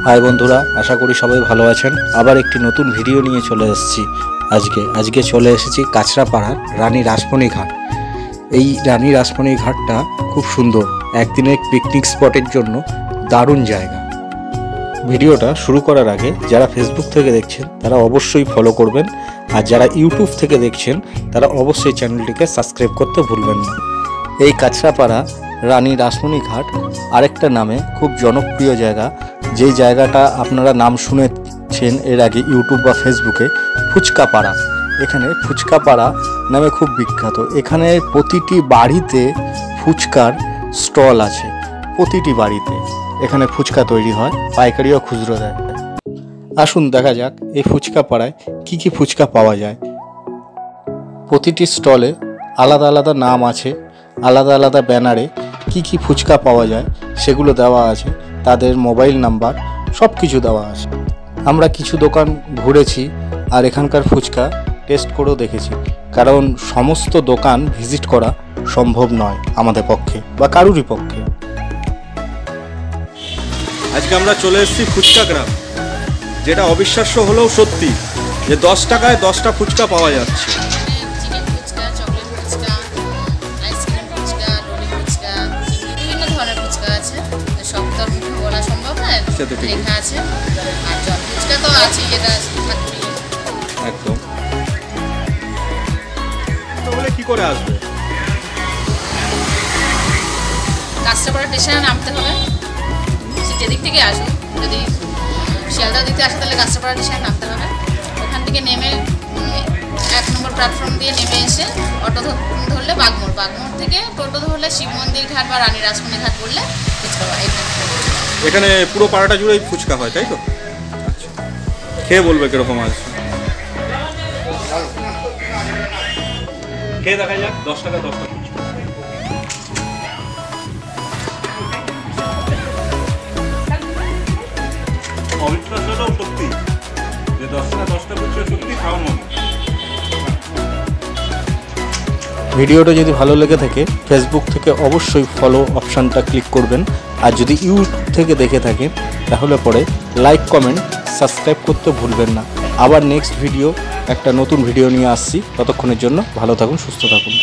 High বন্ধুরা, আশা করি সবাই ভালো আছেন। আবার একটি নতুন ভিডিও নিয়ে চলে এসেছি। আজকে চলে এসেছি কাছড়াপাড়ার রানী রাসমণি ঘাট। এই রানী রাসমণি ঘাটটা খুব সুন্দর, একদিনের পিকনিক স্পটের জন্য দারুণ জায়গা। ভিডিওটা শুরু করার আগে যারা ফেসবুক থেকে দেখছেন তারা অবশ্যই ফলো করবেন, আর যারা ইউটিউব থেকে দেখছেন তারা অবশ্যই চ্যানেলটিকে সাবস্ক্রাইব করতে ভুলবেন না। এই কাছড়াপাড়া রানী রাসমণি ঘাট আরেকটা নামে খুব জনপ্রিয় জায়গা, যেই জায়গাটা আপনারা নাম শুনেছেন এর আগে ইউটিউব বা ফেসবুকে, ফুচকাপাড়া। এখানে ফুচকাপাড়া নামে খুব বিখ্যাত। এখানে প্রতিটি বাড়িতে ফুচকার স্টল আছে, প্রতিটি বাড়িতে এখানে ফুচকা তৈরি হয়, পাইকারি ও খুচরো দেয়। আসুন দেখা যাক এই ফুচকাপাড়ায় কি কি ফুচকা পাওয়া যায়। প্রতিটি স্টলে আলাদা আলাদা নাম আছে, আলাদা আলাদা ব্যানারে কি কি ফুচকা পাওয়া যায় সেগুলো দেওয়া আছে, তাদের মোবাইল নাম্বার সব কিছু দেওয়া আছে। আমরা কিছু দোকান ঘুরেছি আর এখানকার ফুচকা টেস্ট করেও দেখেছি, কারণ সমস্ত দোকান ভিজিট করা সম্ভব নয় আমাদের পক্ষে বা কারুরই পক্ষে। আজকে আমরা চলে এসেছি ফুচকা গ্রাম, যেটা অবিশ্বাস্য হলেও সত্যি যে 10 টাকায় 10টা ফুচকা পাওয়া যাচ্ছে। একদম তাহলে কি করে আসবে? কাছড়াপাড়া স্টেশনে নামতে হবে, যেদিক থেকে আসুন। যদি শিয়ালদা দিতে আসে তাহলে কাছড়াপাড়া স্টেশনে নামতে হবে। ওখান থেকে নেমে 1 নম্বর প্ল্যাটফর্ম দিয়ে নেমে এসে অটো ধরলে বাগমোড় থেকে টোটো ধরলে শিব মন্দির ঘাট বা রানী রাসমণি ঘাট বললে ফুচকা হয়। এখানে পুরো পাড়াটা জুড়েই ফুচকা হয়, তাই তো? আচ্ছা, খেয়ে বলবে কিরকম আছে, খেয়ে দেখা যাক। 10 টাকা 10টা ফুচকা। অবিশ্বাস হলেও সত্যি যে 10 টাকা 10টা ফুচকা সত্যি খাওয়ার মতো। ভিডিওটা যদি ভালো লেগে থাকে ফেসবুক থেকে অবশ্যই ফলো অপশানটা ক্লিক করবেন, আর যদি ইউটিউব থেকে দেখে থাকেন তাহলে পরে লাইক, কমেন্ট, সাবস্ক্রাইব করতে ভুলবেন না। আবার নেক্সট ভিডিও একটা নতুন ভিডিও নিয়ে আসছি, ততক্ষণের জন্য ভালো থাকুন, সুস্থ থাকুন।